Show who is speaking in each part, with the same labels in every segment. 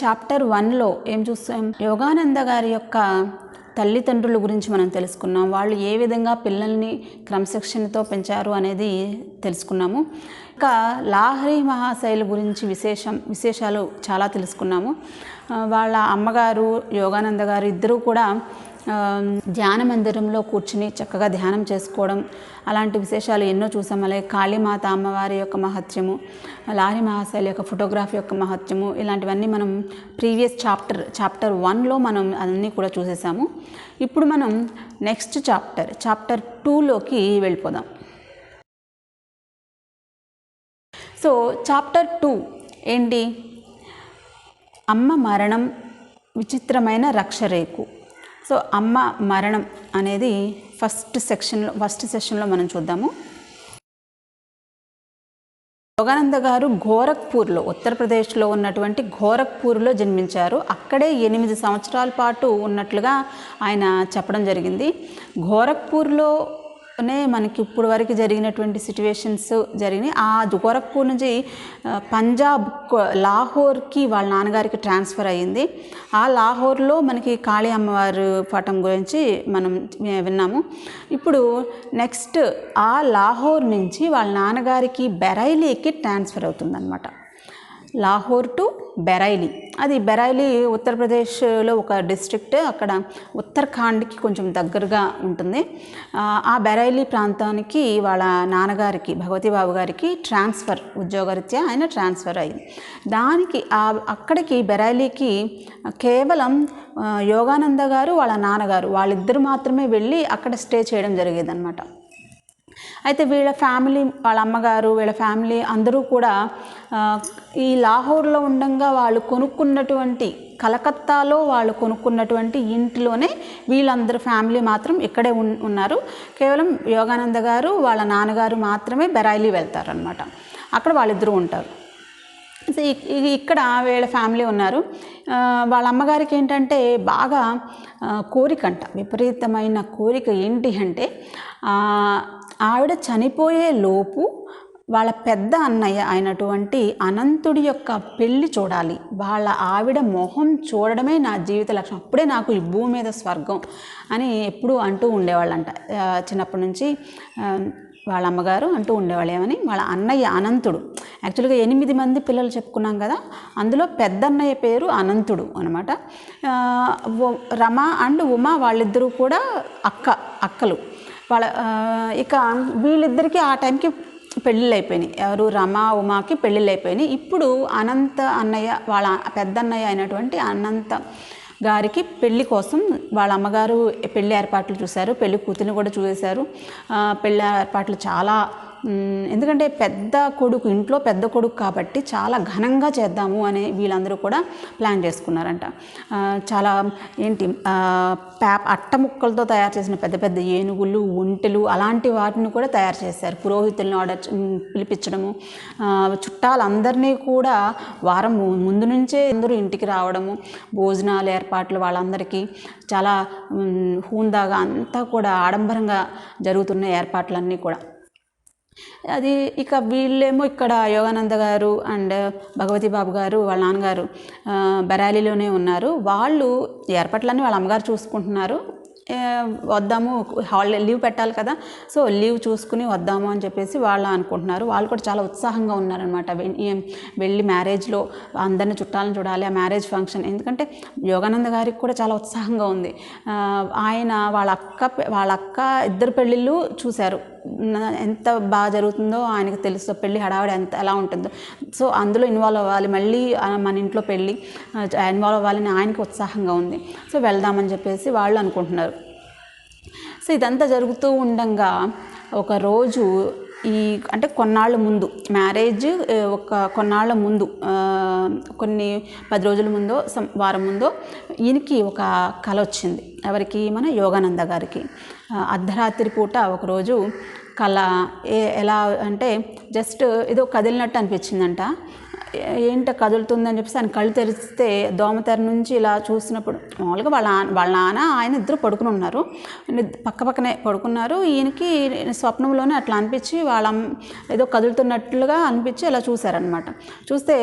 Speaker 1: Chapter 1లో ఏం చూస్తాం, యోగానంద గారి యొక్క తల్లిదండ్రుల గురించి మనం తెలుసుకున్నాం. వాళ్ళు ఏ విధంగా పిల్లల్ని క్రమశిక్షణతో పెంచారు అనేది తెలుసుకున్నాము. ఇంకా లాహరి మహాశైలు గురించి విశేషాలు చాలా తెలుసుకున్నాము. వాళ్ళ అమ్మగారు యోగానంద గారు ఇద్దరూ కూడా ధ్యాన మందిరంలో కూర్చుని చక్కగా ధ్యానం చేసుకోవడం, అలాంటి విశేషాలు ఎన్నో చూసాం. అలాగే కాళీమాత అమ్మవారి యొక్క మహత్యము, లాహరి మహాశైలి యొక్క ఫోటోగ్రఫీ యొక్క మహత్యము, ఇలాంటివన్నీ మనం ప్రీవియస్ చాప్టర్ 1లో మనం అన్నీ కూడా చూసేసాము. ఇప్పుడు మనం నెక్స్ట్ చాప్టర్ 2లోకి వెళ్ళిపోదాం. సో చాప్టర్ 2 ఏంటి? అమ్మ మరణం, విచిత్రమైన రక్షరేఖు. సో అమ్మ మరణం అనేది ఫస్ట్ సెషన్లో మనం చూద్దాము. యోగానంద గారు గోరఖ్పూర్లో, ఉత్తరప్రదేశ్లో ఉన్నటువంటి గోరఖ్పూర్లో జన్మించారు. అక్కడే 8 సంవత్సరాల పాటు ఉన్నట్లుగా ఆయన చెప్పడం జరిగింది. గోరఖ్పూర్లోనే మనకి ఇప్పుడు వరకు జరిగినటువంటి సిచ్యువేషన్స్ జరిగినాయి. ఆ గోరఖ్పూర్ నుంచి పంజాబ్ లాహోర్కి వాళ్ళ నాన్నగారికి ట్రాన్స్ఫర్ అయ్యింది. ఆ లాహోర్లో మనకి కాళీ అమ్మవారి పటం గురించి మనం విన్నాము. ఇప్పుడు నెక్స్ట్ ఆ లాహోర్ నుంచి వాళ్ళ నాన్నగారికి బెరైలీకి ట్రాన్స్ఫర్ అవుతుందన్నమాట. లాహోర్ టు బెరైలీ. అది బెరైలీ ఉత్తరప్రదేశ్లో ఒక డిస్ట్రిక్ట్, అక్కడ ఉత్తరాఖండ్కి కొంచెం దగ్గరగా ఉంటుంది. ఆ బెరైలీ ప్రాంతానికి వాళ్ళ నాన్నగారికి, భగవతి బాబు గారికి ట్రాన్స్ఫర్, ఉద్యోగరీత్యా ఆయన ట్రాన్స్ఫర్ అయ్యింది. దానికి అక్కడికి బెరైలీకి కేవలం యోగానంద గారు వాళ్ళ నాన్నగారు వాళ్ళిద్దరు మాత్రమే వెళ్ళి అక్కడ స్టే చేయడం జరిగేదన్నమాట. అయితే వీళ్ళ ఫ్యామిలీ, వాళ్ళ అమ్మగారు, వీళ్ళ ఫ్యామిలీ అందరూ కూడా ఈ లాహోర్లో ఉండగా వాళ్ళు కొనుక్కున్నటువంటి, కలకత్తాలో వాళ్ళు కొనుక్కున్నటువంటి ఇంటిలోనే వీళ్ళందరూ ఫ్యామిలీ మాత్రం ఇక్కడే ఉన్నారు. కేవలం యోగానంద గారు వాళ్ళ నాన్నగారు మాత్రమే బెరైలీ వెళ్తారనమాట. అక్కడ వాళ్ళిద్దరూ ఉంటారు. ఇక్కడ వీళ్ళ ఫ్యామిలీ ఉన్నారు. వాళ్ళ అమ్మగారికి ఏంటంటే బాగా కోరికంట, విపరీతమైన కోరిక. ఏంటి అంటే ఆవిడ చనిపోయే లోపు వాళ్ళ పెద్ద అన్నయ్య అయినటువంటి అనంతుడి యొక్క పెళ్ళి చూడాలి, వాళ్ళ ఆవిడ మొహం చూడడమే నా జీవిత లక్ష్యం, అప్పుడే నాకు ఈ భూమి మీద స్వర్గం అని ఎప్పుడూ అంటూ ఉండేవాళ్ళంట. చిన్నప్పటి నుంచి వాళ్ళ అమ్మగారు అంటూ ఉండేవాళ్ళు. ఏమని? వాళ్ళ అన్నయ్య అనంతుడు. యాక్చువల్గా 8 మంది పిల్లలు చెప్పుకున్నాం కదా, అందులో పెద్ద అన్నయ్య పేరు అనంతుడు అనమాట. రమ అండ్ ఉమా వాళ్ళిద్దరూ కూడా అక్కలు. వాళ్ళ ఇక వీళ్ళిద్దరికీ ఆ టైంకి పెళ్ళిళ్ళు అయిపోయినాయి. ఎవరు? రమ, ఉమాకి పెళ్ళిళ్ళు అయిపోయినాయి. ఇప్పుడు అనంత అన్నయ్య, వాళ్ళ పెద్ద అన్నయ్య అయినటువంటి అనంత గారికి పెళ్లి కోసం వాళ్ళ అమ్మగారు పెళ్లి ఏర్పాట్లు చూశారు. పెళ్లి కూతురిని కూడా చూసేశారు. పెళ్లి ఏర్పాట్లు చాలా, ఎందుకంటే పెద్ద కొడుకు, ఇంట్లో పెద్ద కొడుకు కాబట్టి చాలా ఘనంగా చేద్దాము అని వీళ్ళందరూ కూడా ప్లాన్ చేసుకున్నారంట. చాలా అట్ట ముక్కలతో తయారు చేసిన పెద్ద పెద్ద ఏనుగులు, ఒంటెలు, అలాంటి వాటిని కూడా తయారు చేశారు. పురోహితులను పిలిపించడము, చుట్టాలందరినీ కూడా వారం ముందు నుంచే అందరూ ఇంటికి రావడము, భోజనాలు ఏర్పాట్లు వాళ్ళందరికీ చాలా హూందాగా అంతా కూడా ఆడంబరంగా జరుగుతున్న ఏర్పాట్లన్నీ కూడా. అది ఇక వీళ్ళేమో ఇక్కడ యోగానంద గారు అండ్ భగవతి బాబు గారు వాళ్ళ నాన్నగారు బెరైలీలోనే ఉన్నారు. వాళ్ళు ఏర్పాట్లన్నీ వాళ్ళ అమ్మగారు చూసుకుంటున్నారు. వద్దాము, హాలిడే లీవ్ పెట్టాలి కదా, సో లీవ్ చూసుకుని వద్దాము అని చెప్పేసి వాళ్ళు అనుకుంటున్నారు. వాళ్ళు కూడా చాలా ఉత్సాహంగా ఉన్నారనమాట. వెళ్ళి మ్యారేజ్లో అందరిని చుట్టాలను చూడాలి, ఆ మ్యారేజ్ ఫంక్షన్. ఎందుకంటే యోగానంద గారికి కూడా చాలా ఉత్సాహంగా ఉంది. ఆయన వాళ్ళ అక్క ఇద్దరు పెళ్ళిళ్ళు చూశారు. ఎంత బాగా జరుగుతుందో ఆయనకు తెలుసు, పెళ్ళి హడావిడి ఎలా ఉంటుందో. సో అందులో ఇన్వాల్వ్ అవ్వాలి, మళ్ళీ మన ఇంట్లో పెళ్ళి ఇన్వాల్వ్ అవ్వాలని ఆయనకు ఉత్సాహంగా ఉంది. సో వెళ్దామని చెప్పేసి వాళ్ళు అనుకుంటున్నారు. సో ఇదంతా జరుగుతూ ఉండగా ఒకరోజు అంటే కొన్నాళ్ళ ముందు, మ్యారేజ్ కొన్నాళ్ళ ముందు, కొన్ని 10 రోజుల ముందో వారం ముందో ఈయనకి ఒక కల వచ్చింది. ఎవరికి? మన యోగానంద గారికి. అర్ధరాత్రి పూట ఒకరోజు కల ఎలా అంటే జస్ట్ ఏదో కదిలినట్టు అనిపించిందంట. ఏంటో కదులుతుందని చెప్పేసి ఆయన కళ్ళు తెరిస్తే దోమతెర నుంచి ఇలా చూసినప్పుడు మామూలుగా వాళ్ళ నాన్న ఆయన ఇద్దరు పడుకుని ఉన్నారు, పక్కనే పడుకున్నారు. ఈయనకి స్వప్నంలోనే అట్లా అనిపించి ఏదో కదులుతున్నట్లుగా అనిపించి ఇలా చూశారనమాట. చూస్తే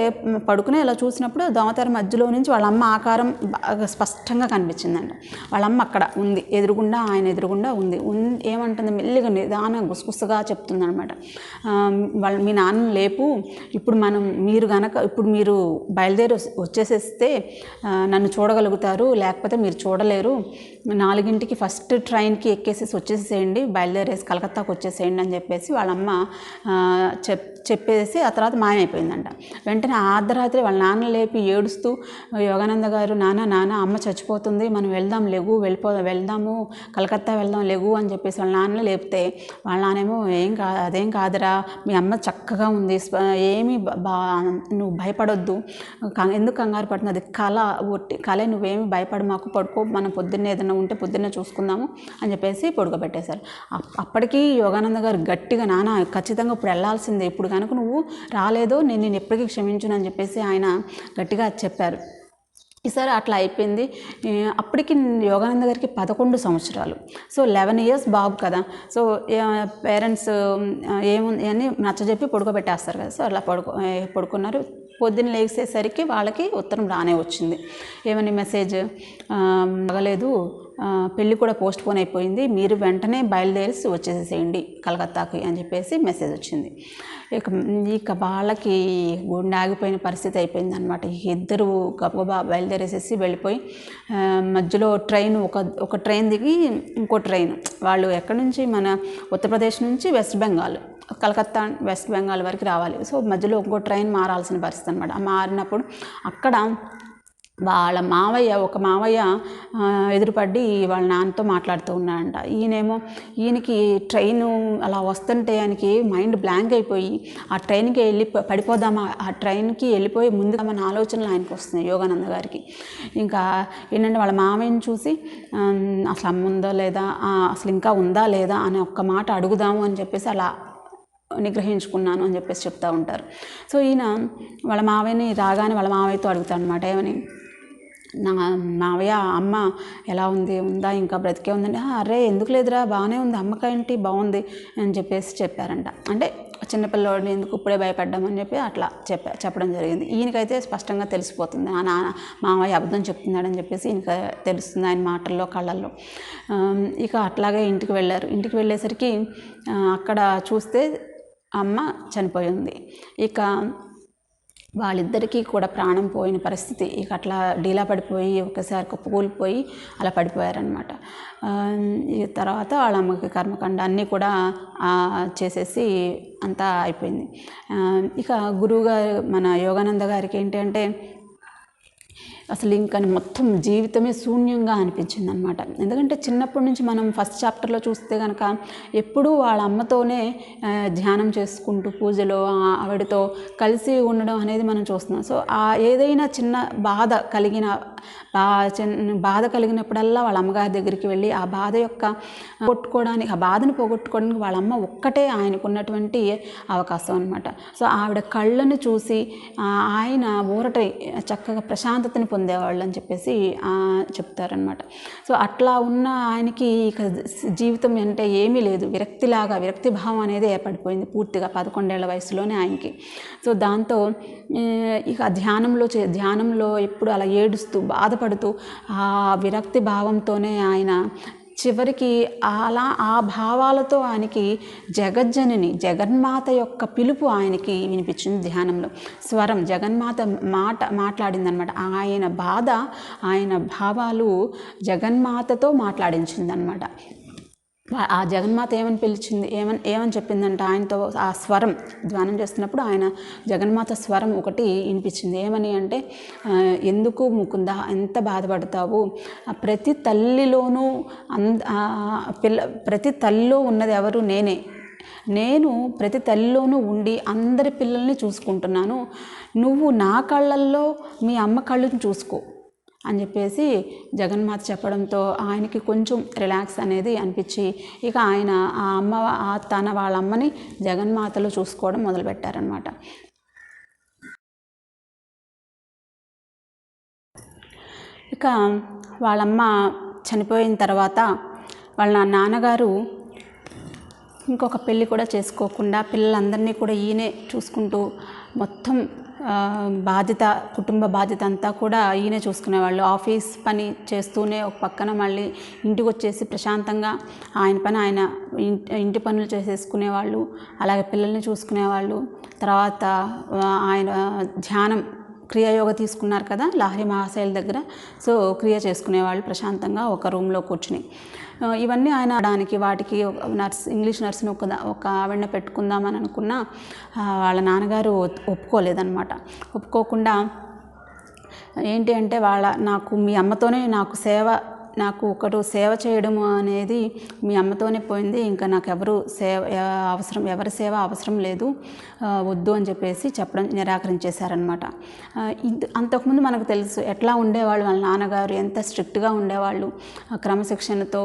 Speaker 1: పడుకునే ఇలా చూసినప్పుడు దోమతెర మధ్యలో నుంచి వాళ్ళ అమ్మ ఆకారం బాగా స్పష్టంగా కనిపించిందంట. వాళ్ళ అమ్మ అక్కడ ఉంది, ఎదురుగుండా ఆయన ఎదురుగుండా ఉంది. ఏమంటుంది, మెల్లిగా నిదానంగా గుసగుసగా చెప్తుందనమాట. మీ నాన్న లేపు, ఇప్పుడు మీరు బయలుదేరి వచ్చేసేస్తే నన్ను చూడగలుగుతారు, లేకపోతే మీరు చూడలేరు. 4ంటికి ఫస్ట్ ట్రైన్కి ఎక్కేసేసి వచ్చేసేయండి, బయలుదేరేసి కలకత్తాకు వచ్చేసేయండి అని చెప్పేసి వాళ్ళమ్మ చెప్పేసి ఆ తర్వాత మాయమైపోయిందంట. వెంటనే అర్ధరాత్రి వాళ్ళ నాన్న లేపి ఏడుస్తూ యోగానంద గారు, నాన్న అమ్మ చచ్చిపోతుంది, మనం వెళ్దాము కలకత్తా వెళ్దాం లెగు అని చెప్పేసి వాళ్ళ నాన్న లేపితే వాళ్ళ నాన్నేమో అదేం కాదురా, మీ అమ్మ చక్కగా ఉంది, ఏమీ నువ్వు భయపడొద్దు, ఎందుకు కంగారు పడుతుంది, అది కళ, నువ్వేమి భయపడ, మాకు పడుకో, మనం పొద్దున్నే ఏదైనా ఉంటే పొద్దున్నే చూసుకుందాము అని చెప్పేసి పడుకోబెట్టేశారు. అప్పటికీ యోగానంద గారు గట్టిగా, నాన్న ఖచ్చితంగా ఇప్పుడు వెళ్ళాల్సిందే, ఇప్పుడు కనుక నువ్వు రాలేదో నేను ఎప్పటికీ క్షమించును అని చెప్పేసి ఆయన గట్టిగా చెప్పారు. ఈసారి అట్లా అయిపోయింది. అప్పటికి యోగానంద గారికి 11 సంవత్సరాలు. సో 11 ఇయర్స్ బాబు కదా. సో పేరెంట్స్ ఏముంది అని నచ్చజెప్పి పడుకోబెట్టేస్తారు కదా. సో అలా పడుకున్నారు. పొద్దున్న లేచేసరికి వాళ్ళకి ఉత్తరం రానే వచ్చింది. ఏమని మెసేజ్, బాగలేదు, పెళ్ళి కూడా పోస్ట్ పోన్ అయిపోయింది, మీరు వెంటనే బయలుదేరి వచ్చేసేయండి కలకత్తాకి అని చెప్పేసి మెసేజ్ వచ్చింది. ఇక వాళ్ళకి గుండె ఆగిపోయిన పరిస్థితి అయిపోయింది అనమాట. ఇద్దరు గబగబా బయలుదేరేసేసి వెళ్ళిపోయి మధ్యలో ట్రైన్ ఒక ట్రైన్ దిగి ఇంకో ట్రైన్, వాళ్ళు ఎక్కడి నుంచి, మన ఉత్తరప్రదేశ్ నుంచి వెస్ట్ బెంగాల్, కలకత్తా వెస్ట్ బెంగాల్ వరకు రావాలి. సో మధ్యలో ఇంకో ట్రైన్ మారాల్సిన పరిస్థితి అనమాట. మారినప్పుడు అక్కడ వాళ్ళ ఒక మావయ్య ఎదురుపడి వాళ్ళ నాన్నతో మాట్లాడుతూ ఉన్నాడంట. ఈయనకి ట్రైను అలా వస్తుంటే ఆయనకి మైండ్ బ్లాంక్ అయిపోయి ఆ ట్రైన్కి పడిపోదామా, ఆ ట్రైన్కి వెళ్ళిపోయి ముందుగా మన ఆలోచనలు ఆయనకు వస్తున్నాయి యోగానంద గారికి. ఇంకా ఏంటంటే వాళ్ళ మావయ్యని చూసి అసలు అమ్మ ఉందా లేదా, అసలు ఇంకా ఉందా లేదా అని ఒక్క మాట అడుగుదాము అని చెప్పేసి అలా నిగ్రహించుకున్నాను అని చెప్పేసి చెప్తూ ఉంటారు. సో ఈయన వాళ్ళ మావయ్యని రాగానే వాళ్ళ మావయ్యతో అడుగుతాడు అనమాట, ఏమని, నా మావయ్య అమ్మ ఎలా ఉందా, ఇంకా బ్రతికే ఉందండి. అరే ఎందుకు లేదురా, బాగానే ఉంది, అమ్మకేంటి బాగుంది అని చెప్పేసి చెప్పారంట. అంటే చిన్నపిల్లవాడిని ఎందుకు ఇప్పుడే భయపడ్డామని చెప్పి అట్లా చెప్పడం జరిగింది. ఈయనకైతే స్పష్టంగా తెలిసిపోతుంది మావయ్య అబద్ధం చెప్తున్నాడని చెప్పేసి ఈయనకి తెలుస్తుంది ఆయన మాటల్లో, కళ్ళల్లో. ఇక అట్లాగే ఇంటికి వెళ్ళారు. ఇంటికి వెళ్ళేసరికి అక్కడ చూస్తే అమ్మ చనిపోయి ఉంది. ఇక వాళ్ళిద్దరికీ కూడా ప్రాణం పోయిన పరిస్థితి. ఇక అట్లా డీలా పడిపోయి ఒకసారి కుప్పకూలిపోయి అలా పడిపోయారనమాట. ఈ తర్వాత వాళ్ళ అమ్మకి కర్మకాండ అన్నీ కూడా చేసేసి అంతా అయిపోయింది. ఇక గురువుగారు మన యోగానంద గారికి ఏంటంటే అసలు ఇంకా మొత్తం జీవితమే శూన్యంగా అనిపించింది అనమాట. ఎందుకంటే చిన్నప్పటి నుంచి మనం ఫస్ట్ చాప్టర్లో చూస్తే కనుక ఎప్పుడూ వాళ్ళ అమ్మతోనే ధ్యానం చేసుకుంటూ పూజలో ఆవిడతో కలిసి ఉండడం అనేది మనం చూస్తున్నాం. సో ఏదైనా చిన్న బాధ కలిగినప్పుడల్లా వాళ్ళ అమ్మగారి దగ్గరికి వెళ్ళి ఆ బాధను పోగొట్టుకోవడానికి వాళ్ళ అమ్మ ఒక్కటే ఆయనకున్నటువంటి అవకాశం అనమాట. సో ఆవిడ కళ్ళను చూసి ఆయన చక్కగా ప్రశాంతతని పొందేవాళ్ళు అని చెప్పేసి చెప్తారనమాట. సో అట్లా ఉన్న ఆయనకి ఇక జీవితం అంటే ఏమీ లేదు, విరక్తి భావం అనేది ఏర్పడిపోయింది పూర్తిగా 11 ఏళ్ల వయసులోనే ఆయనకి. సో దాంతో ఇక ధ్యానంలో ఎప్పుడు అలా ఏడుస్తూ బాధపడుతూ ఆ విరక్తి భావంతోనే ఆయన చివరికి ఆ భావాలతో ఆయనకి జగన్మాత యొక్క పిలుపు ఆయనకి వినిపించింది. ధ్యానంలో స్వరం జగన్మాత మాట్లాడిందనమాట. ఆయన భావాలు జగన్మాతతో మాట్లాడించిందనమాట. ఆ జగన్మాత ఏమని పిలిచింది, ఏమని చెప్పిందంటే ఆయనతో ఆ స్వరం ధ్యానం చేస్తున్నప్పుడు ఆయన జగన్మాత స్వరం ఒకటి వినిపించింది. ఏమని అంటే, ఎందుకు ముకుందా ఎంత బాధపడతావు, ప్రతి తల్లిలో ఉన్నది ఎవరు, నేను ప్రతి తల్లిలోనూ ఉండి అందరి పిల్లల్ని చూసుకుంటున్నాను, నువ్వు నా కళ్ళల్లో మీ అమ్మ కళ్ళని చూసుకో అని చెప్పేసి జగన్మాత చెప్పడంతో ఆయనకి కొంచెం రిలాక్స్ అనేది అనిపించి ఇక ఆయన వాళ్ళ అమ్మని జగన్మాతలో చూసుకోవడం మొదలుపెట్టారనమాట. ఇక వాళ్ళమ్మ చనిపోయిన తర్వాత వాళ్ళ నాన్నగారు ఇంకొక పెళ్ళి కూడా చేసుకోకుండా పిల్లలందరినీ కూడా ఈయనే చూసుకుంటూ మొత్తం కుటుంబ బాధ్యత అంతా కూడా ఈయనే చూసుకునేవాళ్ళు. ఆఫీస్ పని చేస్తూనే ఒక పక్కన మళ్ళీ ఇంటికి వచ్చేసి ప్రశాంతంగా ఆయన పని ఆయన ఇంటి పనులు చేసేసుకునేవాళ్ళు, అలాగే పిల్లల్ని చూసుకునేవాళ్ళు. తర్వాత ఆయన ధ్యానం క్రియాయోగ తీసుకున్నారు కదా లహరి మహాశైల దగ్గర, సో క్రియ చేసుకునేవాళ్ళు ప్రశాంతంగా ఒక రూమ్లో కూర్చుని. ఇవన్నీ ఆయన ఆడడానికి వాటికి ఇంగ్లీష్ నర్స్ని ఒక ఆవిడని పెట్టుకుందామని అనుకున్నా వాళ్ళ నాన్నగారు ఒప్పుకోలేదన్నమాట. ఒప్పుకోకుండా ఏంటి అంటే నాకు మీ అమ్మతోనే నాకు ఒకరు సేవ చేయడము అనేది మీ అమ్మతోనే పోయింది, ఇంకా నాకు ఎవరి సేవ అవసరం లేదు, వద్దు అని చెప్పేసి చెప్పడం నిరాకరించేశారనమాట. అంతకుముందు మనకు తెలుసు ఎట్లా ఉండేవాళ్ళు వాళ్ళ నాన్నగారు, ఎంత స్ట్రిక్ట్గా ఉండేవాళ్ళు క్రమశిక్షణతో.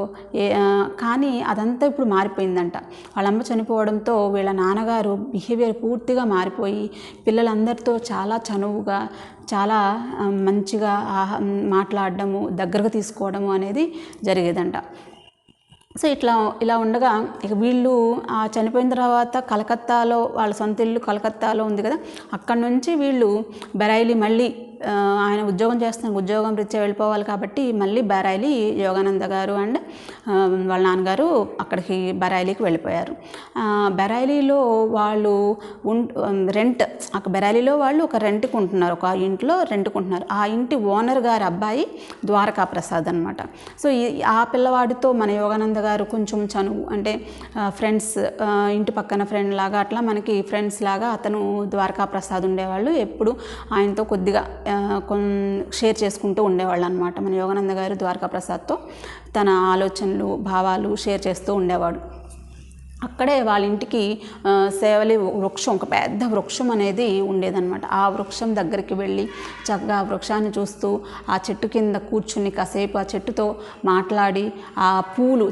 Speaker 1: కానీ అదంతా ఇప్పుడు మారిపోయిందంట. వాళ్ళమ్మ చనిపోవడంతో వీళ్ళ నాన్నగారు బిహేవియర్ పూర్తిగా మారిపోయి పిల్లలందరితో చాలా చనువుగా చాలా మంచిగా మాట్లాడడము, దగ్గరకు తీసుకోవడము అనేది జరిగేదంట. సో ఇలా ఉండగా ఇక వీళ్ళు చనిపోయిన తర్వాత కలకత్తాలో వాళ్ళ సొంత ఇల్లు కలకత్తాలో ఉంది కదా, అక్కడి నుంచి వీళ్ళు బెరైలీ మళ్ళీ ఆయన ఉద్యోగం రీత్యా వెళ్ళిపోవాలి కాబట్టి మళ్ళీ బెరైలీ యోగానంద గారు అండ్ వాళ్ళ నాన్నగారు అక్కడికి బెరైలీకి వెళ్ళిపోయారు. బెరైలీలో వాళ్ళు బెరైలీలో వాళ్ళు ఒక రెంట్కి ఉంటున్నారు, ఒక ఇంట్లో రెంట్కి ఉంటున్నారు. ఆ ఇంటి ఓనర్ గారి అబ్బాయి ద్వారకా ప్రసాద్ అనమాట. సో ఆ పిల్లవాడితో మన యోగానంద గారు కొంచెం చనువు, అంటే ఫ్రెండ్స్, ఇంటి పక్కన ఫ్రెండ్ లాగా అట్లా మనకి ఫ్రెండ్స్ లాగా అతను ద్వారకా ప్రసాద్ ఉండేవాళ్ళు. ఎప్పుడు ఆయనతో కొద్దిగా షేర్ చేసుకుంటూ ఉండేవాళ్ళు అనమాట. మన యోగానంద గారు ద్వారకా ప్రసాద్తో తన ఆలోచనలు భావాలు షేర్ చేస్తూ ఉండేవాడు. అక్కడే వాళ్ళ ఇంటికి సేవలి వృక్షం, ఒక పెద్ద వృక్షం అనేది ఉండేదన్నమాట. ఆ వృక్షం దగ్గరికి వెళ్ళి చక్కగా ఆ వృక్షాన్ని చూస్తూ ఆ చెట్టు కింద కూర్చుని కాసేపు ఆ చెట్టుతో మాట్లాడి, ఆ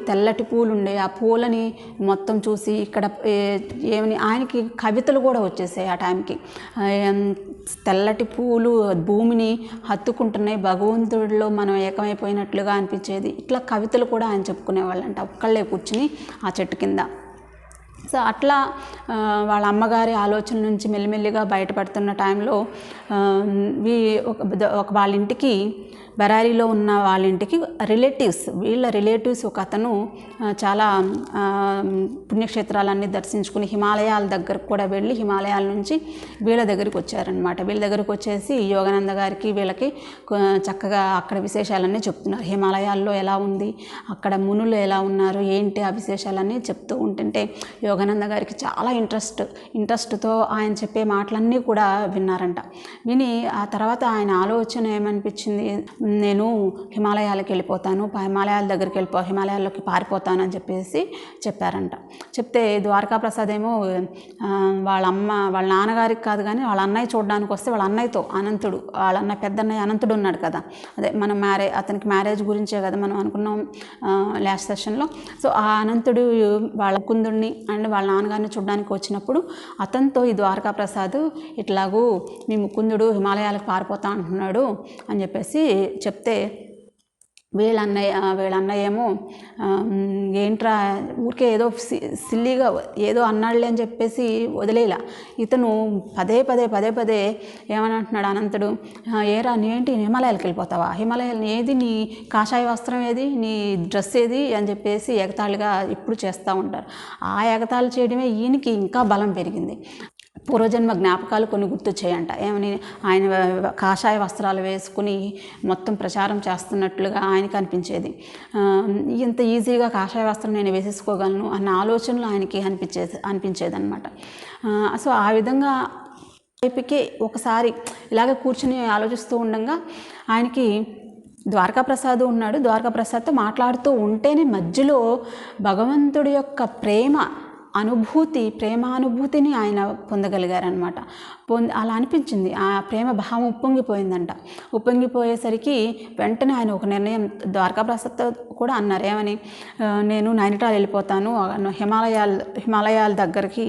Speaker 1: తెల్లటి పూలు ఉండే ఆ పూలని మొత్తం చూసి, ఇక్కడ ఆయనకి కవితలు కూడా వచ్చేసాయి ఆ టైంకి. తెల్లటి పూలు భూమిని హత్తుకుంటున్నాయి, భగవంతుడిలో మనం ఏకమైపోయినట్లుగా అనిపించేది. ఇట్లా కవితలు కూడా ఆయన చెప్పుకునేవాళ్ళంట ఒక్కళ్ళే కూర్చుని ఆ చెట్టు కింద. సో అట్లా వాళ్ళ అమ్మగారి ఆలోచన నుంచి మెల్లిమెల్లిగా బయటపడుతున్న టైంలో వాళ్ళ ఇంటికి, బెరారీలో ఉన్న వాళ్ళ ఇంటికి వీళ్ళ రిలేటివ్స్ ఒక అతను చాలా పుణ్యక్షేత్రాలన్నీ దర్శించుకుని హిమాలయాల దగ్గరకు కూడా వెళ్ళి హిమాలయాల నుంచి వీళ్ళ దగ్గరికి వచ్చారనమాట. వీళ్ళ దగ్గరికి వచ్చేసి యోగానంద గారికి వీళ్ళకి చక్కగా అక్కడ విశేషాలన్నీ చెప్తున్నారు. హిమాలయాల్లో ఎలా ఉంది, అక్కడ మునులు ఎలా ఉన్నారు, ఏంటి ఆ విశేషాలన్నీ చెప్తూ ఉంటుంటే యోగానంద గారికి చాలా ఇంట్రెస్ట్తో ఆయన చెప్పే మాటలన్నీ కూడా విన్నారంట. విని ఆ తర్వాత ఆయన ఆలోచన ఏమనిపించింది, నేను హిమాలయాలకు వెళ్ళిపోతాను, హిమాలయాల్లోకి పారిపోతాను అని చెప్పేసి చెప్పారంట. చెప్తే ద్వారకా ప్రసాద్ ఏమో వాళ్ళ నాన్నగారికి కాదు కానీ వాళ్ళ అన్నయ్య చూడడానికి వస్తే వాళ్ళ అన్నయ్యతో పెద్దన్నయ్య అనంతుడు ఉన్నాడు కదా, అదే మనం అతనికి మ్యారేజ్ గురించే కదా మనం అనుకున్నాం లాస్ట్ సెషన్లో. సో ఆ అనంతుడు వాళ్ళ కుందుడిని అండ్ వాళ్ళ నాన్నగారిని చూడడానికి వచ్చినప్పుడు అతనితో ఈ ద్వారకా ప్రసాద్ ఇట్లాగూ మీ ముకుందుడు హిమాలయాలకు పారిపోతా అంటున్నాడు అని చెప్పేసి చెప్తే వీళ్ళ అన్నయ్య ఏమో ఏంట్రా ఊరికే ఏదో సిల్లీగా ఏదో అన్నాడులే అని చెప్పేసి వదిలేలా. ఇతను పదే ఏమని అంటున్నాడు అనంతుడు, ఏరా నీవేంటి హిమాలయాలకు వెళ్ళిపోతావా, హిమాలయాలు ఏది నీ కాషాయ వస్త్రం ఏది, నీ డ్రెస్ ఏది అని చెప్పేసి ఎగతాళిగా ఇప్పుడు చేస్తూ ఉంటారు. ఆ ఎగతాళి చేయడమే ఈయనకి ఇంకా బలం పెరిగింది. పూర్వజన్మ జ్ఞాపకాలు కొన్ని గుర్తు చేయంట. ఏమని ఆయన కాషాయ వస్త్రాలు వేసుకుని మొత్తం ప్రచారం చేస్తున్నట్లుగా ఆయనకు అనిపించేది. ఇంత ఈజీగా కాషాయ వస్త్రం నేను వేసేసుకోగలను అన్న ఆలోచనలు ఆయనకి అనిపించేదన్నమాట. సో ఆ విధంగా వైపుకి ఒకసారి ఇలాగ కూర్చుని ఆలోచిస్తూ ఉండగా ఆయనకి ద్వారకా ప్రసాద్ ఉన్నాడు. ద్వారకా ప్రసాద్తో మాట్లాడుతూ ఉంటేనే మధ్యలో భగవంతుడి యొక్క ప్రేమానుభూతిని ఆయన పొందగలిగారనమాట. అలా అనిపించింది. ఆ ప్రేమ భావం ఉప్పొంగిపోయేసరికి వెంటనే ఆయన ఒక నిర్ణయం ద్వారకా ప్రసాద్తో కూడా అన్నారు. ఏమని, నేను నైనిటాల్ వెళ్ళిపోతాను, హిమాలయాల దగ్గరికి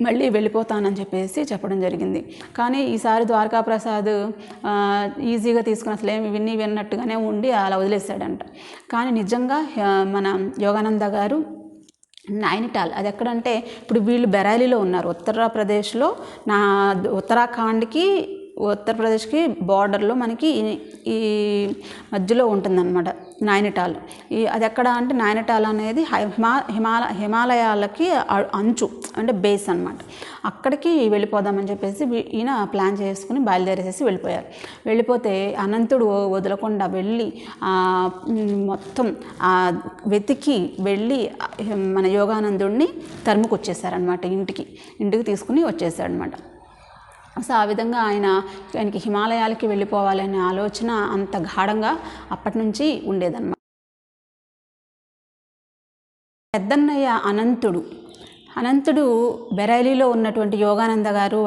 Speaker 1: మళ్ళీ వెళ్ళిపోతానని చెప్పేసి చెప్పడం జరిగింది. కానీ ఈసారి ద్వారకాప్రసాద్ ఈజీగా తీసుకుని అసలు ఏమి విన్నట్టుగానే ఉండి అలా వదిలేశాడంట. కానీ నిజంగా మన యోగానంద గారు నైనిటాల్, అది ఎక్కడంటే ఇప్పుడు వీళ్ళు బెరైలీలో ఉన్నారు, ఉత్తరప్రదేశ్లో, ఉత్తరప్రదేశ్కి బార్డర్లో మనకి ఈ మధ్యలో ఉంటుందన్నమాట నైనిటాల్. అది ఎక్కడ అంటే నైనిటాల్ అనేది హిమాలయాలకి అంచు అంటే బేస్ అనమాట. అక్కడికి వెళ్ళిపోదామని చెప్పేసి ఈయన ప్లాన్ చేసుకుని బయలుదేరేసేసి వెళ్ళిపోయారు. వెళ్ళిపోతే అనంతుడు వదలకుండా వెళ్ళి మొత్తం వెతికి వెళ్ళి మన యోగానందుడిని తరుముకొచ్చేసారనమాట. ఇంటికి తీసుకుని వచ్చేసాడనమాట. సో ఆ విధంగా ఆయనకి హిమాలయాలకి వెళ్ళిపోవాలనే ఆలోచన అంత గాఢంగా అప్పటి నుంచి ఉండేదన్నమాట. పెద్దన్నయ్య అనంతుడు బెరైలీలో ఉన్నటువంటి యోగానంద గారు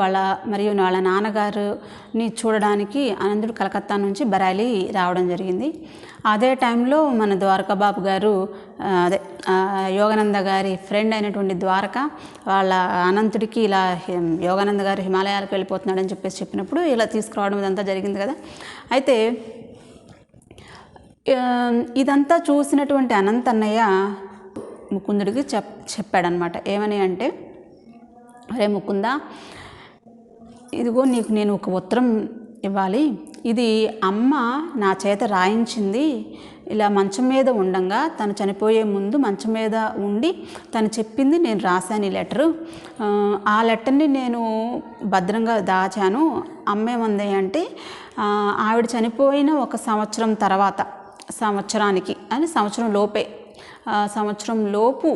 Speaker 1: మరియు వాళ్ళ నాన్నగారుని చూడడానికి అనంతుడు కలకత్తా నుంచి బెరైలీ రావడం జరిగింది. అదే టైంలో మన ద్వారకాబాబు గారు, అదే యోగానంద గారి ఫ్రెండ్ అయినటువంటి ద్వారక వాళ్ళ అనంతుడికి ఇలా యోగానంద గారు హిమాలయాలకు వెళ్ళిపోతున్నాడని చెప్పినప్పుడు ఇలా తీసుకురావడం ఇదంతా జరిగింది కదా. అయితే ఇదంతా చూసినటువంటి అనంతన్నయ్య ముకుందుడికి చెప్పాడనమాట. ఏమని అంటే, అరే ముకుంద, ఇదిగో నీకు నేను ఒక ఉత్తరం ఇవ్వాలి. ఇది అమ్మ నా చేత రాయించింది. ఇలా మంచం మీద ఉండంగా, తను చనిపోయే ముందు మంచం మీద ఉండి తను చెప్పింది నేను రాశాను ఈ లెటరు. ఆ లెటర్ని నేను భద్రంగా దాచాను. అమ్మ ఏమంది అంటే, ఆవిడ చనిపోయిన ఒక సంవత్సరం తర్వాత, సంవత్సరం లోపు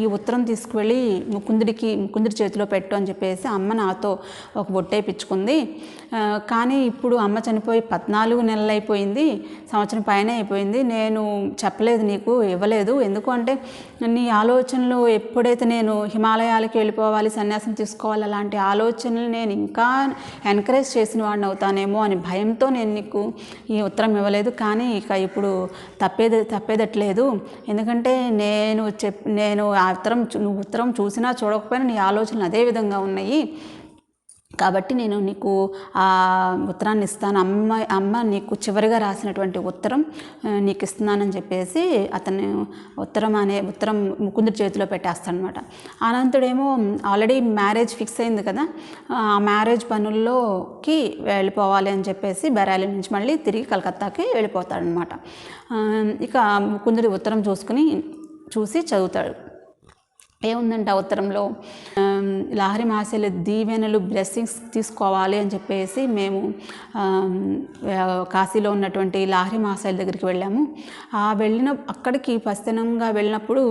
Speaker 1: ఈ ఉత్తరం తీసుకువెళ్ళి ముకుందుడి చేతిలో పెట్టు అని చెప్పేసి అమ్మ నాతో ఒక బొట్టేపించుకుంది. కానీ ఇప్పుడు అమ్మ చనిపోయి 14 నెలలు అయిపోయింది, సంవత్సరం పైన అయిపోయింది. నేను చెప్పలేదు, నీకు ఇవ్వలేదు. ఎందుకు అంటే నీ ఆలోచనలు ఎప్పుడైతే నేను హిమాలయాలకి వెళ్ళిపోవాలి, సన్యాసం తీసుకోవాలి, అలాంటి ఆలోచనలు నేను ఇంకా ఎంకరేజ్ చేసిన వాడిని అవుతానేమో అని భయంతో నేను నీకు ఈ ఉత్తరం ఇవ్వలేదు. కానీ ఇక ఇప్పుడు తప్పేదట్లేదు. ఎందుకంటే నేను ఆ నువ్వు ఉత్తరం చూసినా చూడకపోయినా నీ ఆలోచనలు అదే విధంగా ఉన్నాయి. కాబట్టి నేను నీకు ఆ ఉత్తరాన్ని ఇస్తాను. అమ్మ నీకు చివరిగా రాసినటువంటి ఉత్తరం నీకు ఇస్తున్నానని చెప్పేసి అతను ఉత్తరం ముకుందుడి చేతిలో పెట్టేస్తాడనమాట. అనంతుడేమో ఆల్రెడీ మ్యారేజ్ ఫిక్స్ అయింది కదా, ఆ మ్యారేజ్ పనుల్లోకి వెళ్ళిపోవాలి అని చెప్పేసి బెరైలీ నుంచి మళ్ళీ తిరిగి కలకత్తాకి వెళ్ళిపోతాడనమాట. ఇక ముకుందుడి ఉత్తరం చూసి చదువుతాడు. ఏముందంటే ఆ ఉత్తరంలో, లాహిరి మహాశయుల దీవెనలు, బ్లెస్సింగ్స్ తీసుకోవాలి అని చెప్పేసి మేము కాశీలో ఉన్నటువంటి లాహిరి మహాశయుల దగ్గరికి వెళ్ళాము. అక్కడికి పసితనంగా వెళ్ళినప్పుడు,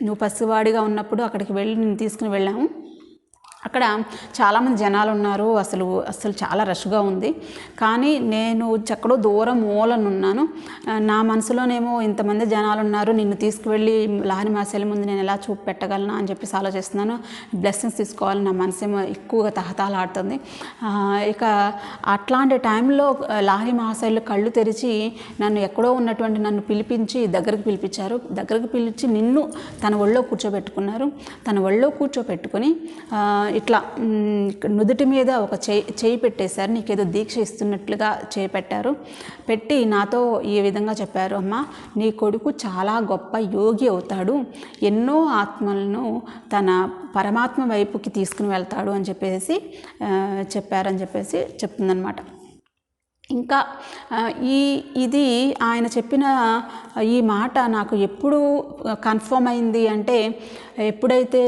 Speaker 1: నువ్వు పసివాడిగా ఉన్నప్పుడు అక్కడికి నేను తీసుకుని వెళ్ళాము. అక్కడ చాలామంది జనాలు ఉన్నారు, అసలు చాలా రష్గా ఉంది. కానీ నేను ఎక్కడో దూరం మూలనున్నాను. నా మనసులోనేమో ఇంతమంది జనాలు ఉన్నారు, నిన్ను తీసుకువెళ్ళి లాహిరి మహాశయుల ముందు నేను ఎలా చూపు పెట్టగలను అని చెప్పేసి ఆలోచిస్తున్నాను. బ్లెస్సింగ్స్ తీసుకోవాలి, నా మనసేమో ఎక్కువగా తహతహలాడుతుంది. ఇక అట్లాంటి టైంలో లాహిరి మహాశయులు కళ్ళు తెరిచి ఎక్కడో ఉన్నటువంటి నన్ను పిలిపించి దగ్గరికి పిలిపించారు. దగ్గరికి పిలిచి నిన్ను తన ఒళ్ళో కూర్చోబెట్టుకున్నారు. తన ఒళ్ళో కూర్చోబెట్టుకుని ఇట్లా నుదుటి మీద ఒక చేయి పెట్టేశారు. నీకేదో దీక్ష ఇస్తున్నట్లుగా చేయి పెట్టారు. పెట్టి నాతో ఈ విధంగా చెప్పారు, అమ్మ నీ కొడుకు చాలా గొప్ప యోగి అవుతాడు, ఎన్నో ఆత్మలను తన పరమాత్మ వైపుకి తీసుకుని వెళ్తాడు అని చెప్పేసి చెప్పారని చెప్పేసి చెప్తుందనమాట. ఇంకా ఇది ఆయన చెప్పిన ఈ మాట నాకు ఎప్పుడు కన్ఫర్మ్ అయింది అంటే, ఎప్పుడైతే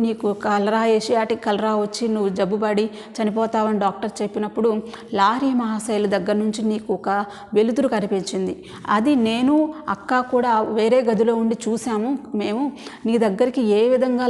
Speaker 1: నీకు ఏషియాటిక్ కలరా వచ్చి నువ్వు జబ్బుపడి చనిపోతావని డాక్టర్ చెప్పినప్పుడు లాహిరి మహాశయుల దగ్గర నుంచి నీకు ఒక వెలుతురు కనిపించింది. అది నేను అక్క కూడా వేరే గదిలో ఉండి చూసాము. మేము నీ దగ్గరికి ఏ విధంగా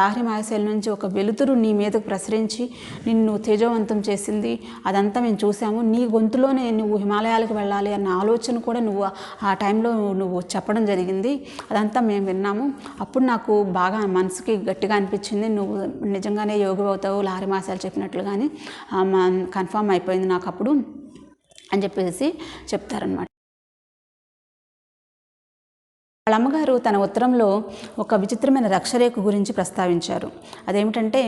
Speaker 1: లాహిరి మహాశయుల నుంచి ఒక వెలుతురు నీ మీదకు ప్రసరించి నిన్ను తేజవంతం చేసింది, అదంతా మేము చూసాము. నీ గొంతులోనే నువ్వు హిమాలయాలకు వెళ్ళాలి అన్న ఆలోచన కూడా నువ్వు ఆ టైంలో నువ్వు చెప్పడం జరిగింది. అదంతా మేము విన్నాము. అప్పుడు నాకు బాగా మనసుకి గట్టిగా అనిపించింది, నువ్వు నిజంగానే యోగి అవుతావు లాహిరి మహాశయులు చెప్పినట్లుగానే కన్ఫర్మ్ అయిపోయింది నాకు అప్పుడు అని చెప్పేసి చెప్తారనమాట. వాళ్ళ అమ్మగారు తన ఉత్తరంలో ఒక విచిత్రమైన రక్షరేఖ గురించి ప్రస్తావించారు. అదేమిటంటే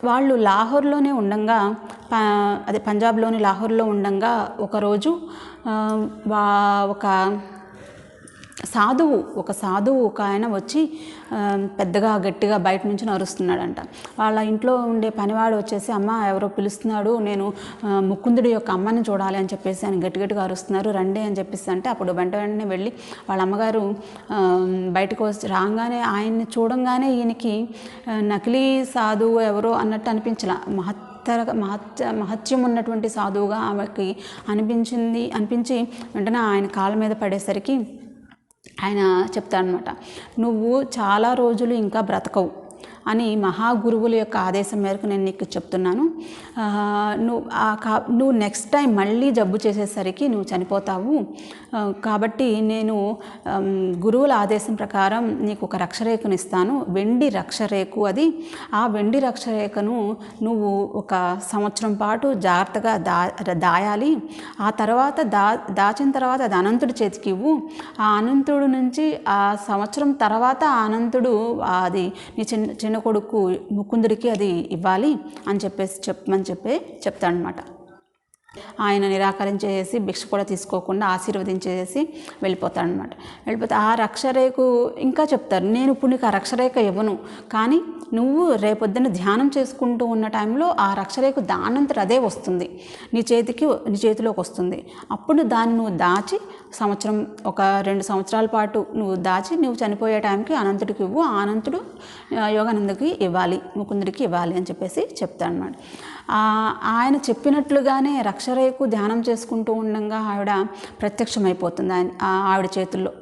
Speaker 1: వాళ్ళు లాహోర్లోనే ఉండంగా, అదే పంజాబ్లోని లాహోర్లో ఉండంగా ఒకరోజు ఒక సాధువు ఒక ఆయన వచ్చి పెద్దగా గట్టిగా బయట నుంచి అరుస్తున్నాడంట. వాళ్ళ ఇంట్లో ఉండే పనివాడు వచ్చేసి, అమ్మ ఎవరో పిలుస్తున్నాడు, నేను ముకుందుడి యొక్క అమ్మని చూడాలి అని చెప్పేసి ఆయన గట్టిగా అరుస్తున్నారు, రండి అని చెప్పేసి అంటే అప్పుడు వెంటనే వెళ్ళి వాళ్ళ అమ్మగారు బయటకు వచ్చి రాగానే ఆయన్ని చూడంగానే ఈయనకి నకిలీ సాధువు ఎవరో అన్నట్టు అనిపించలా, మహత్యం ఉన్నటువంటి సాధువుగా ఆమెకి అనిపించి వెంటనే ఆయన కాళ్ళ మీద పడేసరికి ఆయన చెప్తాడనమాట, నువ్వు చాలా రోజులు ఇంకా బ్రతకవు అని మహాగురువుల యొక్క ఆదేశం మేరకు నేను నీకు చెప్తున్నాను. నువ్వు నెక్స్ట్ టైం మళ్ళీ జబ్బు చేసేసరికి నువ్వు చనిపోతావు. కాబట్టి నేను గురువుల ఆదేశం ప్రకారం నీకు ఒక రక్షరేఖను ఇస్తాను, వెండి రక్షరేఖు అది. ఆ వెండి రక్షరేఖను నువ్వు 1 సంవత్సరం పాటు జాగ్రత్తగా దాయాలి. ఆ తర్వాత దాచిన తర్వాత అది అనంతుడి చేతికి ఇవ్వు. ఆ అనంతుడు నుంచి ఆ సంవత్సరం తర్వాత ఆ అనంతుడు అది నీ చిన్న కొడుకు ముకుందుడికి అది ఇవ్వాలి అని చెప్పమని చెప్తాడనమాట. ఆయన నిరాకరించేసి భిక్ష కూడా తీసుకోకుండా ఆశీర్వదించేసి వెళ్ళిపోతాడనమాట. వెళ్ళిపోతే ఆ రక్షరేఖ ఇంకా చెప్తారు, నేను ఇప్పుడు నీకు ఆ రక్షరేఖ ఇవ్వను, కానీ నువ్వు రేపొద్దున ధ్యానం చేసుకుంటూ ఉన్న టైంలో ఆ రక్షరేఖ దానంతట అదే వస్తుంది, నీ చేతిలోకి వస్తుంది. అప్పుడు దాన్ని నువ్వు దాచి సంవత్సరం 1-2 సంవత్సరాల పాటు నువ్వు దాచి నువ్వు చనిపోయే టైంకి అనంతుడికి ఇవ్వు, ఆ అనంతుడు యోగానందకి ఇవ్వాలి, ముకుందుడికి ఇవ్వాలి అని చెప్పేసి చెప్తాడనమాట. ఆయన చెప్పినట్లుగానే రక్షరేఖ ధ్యానం చేసుకుంటూ ఉండగా ఆవిడ ప్రత్యక్షమైపోతుంది ఆవిడ చేతుల్లో.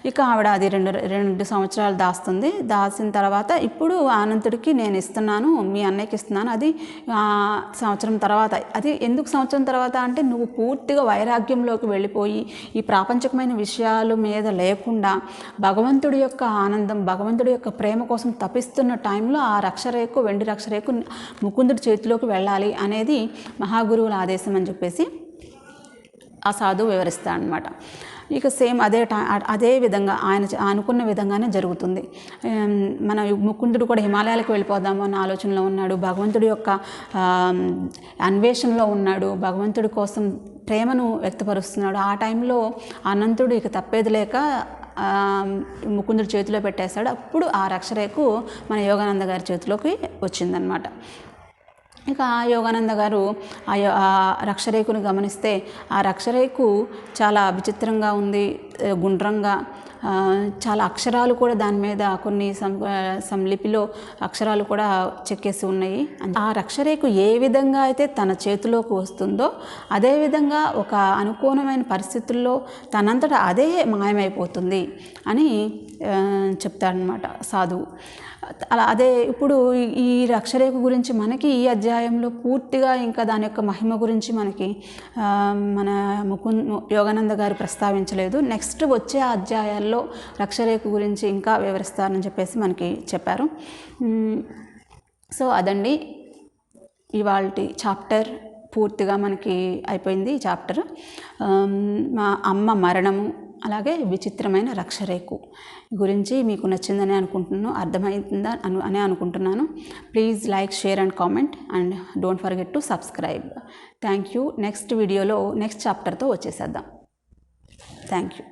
Speaker 1: ఇక ఆవిడ అది 2 సంవత్సరాలు దాచిన తర్వాత ఇప్పుడు అనంతుడికి నేను ఇస్తున్నాను, మీ అన్నయ్యకి ఇస్తున్నాను, అది సంవత్సరం తర్వాత. అది ఎందుకు సంవత్సరం తర్వాత అంటే నువ్వు పూర్తిగా వైరాగ్యంలోకి వెళ్ళిపోయి ఈ ప్రాపంచికమైన విషయాల మీద లేకుండా భగవంతుడి యొక్క ఆనందం, భగవంతుడి యొక్క ప్రేమ కోసం తపిస్తున్న టైంలో ఆ రక్షరేఖ, వెండి రక్షరేఖ ముకుందుడి చేతిలోకి వెళ్ళాలి అనేది మహాగురువుల ఆదేశం అని చెప్పేసి ఆ సాధువు వివరిస్తాడనమాట. ఇక సేమ్ అదే విధంగా ఆయన అనుకున్న విధంగానే జరుగుతుంది. మన ముకుందుడు కూడా హిమాలయాలకు వెళ్ళిపోదాము అన్న ఆలోచనలో ఉన్నాడు, భగవంతుడి యొక్క అన్వేషణలో ఉన్నాడు, భగవంతుడి కోసం ప్రేమను వ్యక్తపరుస్తున్నాడు. ఆ టైంలో అనంతుడు ఇక తప్పేది లేక ముకుందుడి చేతిలో పెట్టేశాడు. అప్పుడు ఆ రక్షరేఖ మన యోగానంద గారి చేతిలోకి వచ్చిందనమాట. ఇక యోగానంద గారు ఆ రక్షరేఖను గమనిస్తే ఆ రక్షరేఖ చాలా విచిత్రంగా ఉంది, గుండ్రంగా, చాలా అక్షరాలు కూడా దాని మీద కొన్ని సంలిపిలో అక్షరాలు కూడా చెక్కేసి ఉన్నాయి. ఆ రక్షరేఖ ఏ విధంగా అయితే తన చేతిలోకి వస్తుందో అదేవిధంగా ఒక అనుకూలమైన పరిస్థితుల్లో తనంతట అదే మాయమైపోతుంది అని చెప్తాడనమాట సాధువు. అదే ఇప్పుడు ఈ రక్షరేఖ గురించి మనకి ఈ అధ్యాయంలో పూర్తిగా ఇంకా దాని యొక్క మహిమ గురించి మనకి మన యోగానంద గారు ప్రస్తావించలేదు. నెక్స్ట్ వచ్చే అధ్యాయాల్లో రక్షరేఖ గురించి ఇంకా వివరిస్తారని చెప్పేసి మనకి చెప్పారు. సో అదండి ఇవాల్టి చాప్టర్. పూర్తిగా మనకి అయిపోయింది ఈ చాప్టర్. మా అమ్మ మరణము, అలాగే విచిత్రమైన రక్షరేఖ గురించి మీకు నచ్చిందని అనుకుంటున్నాను, అర్థమైందా అని అనుకుంటున్నాను. Please like, share and comment and don't forget to subscribe. Thank you. Next వీడియోలో నెక్స్ట్ చాప్టర్తో వచ్చేసేద్దాం. Thank you.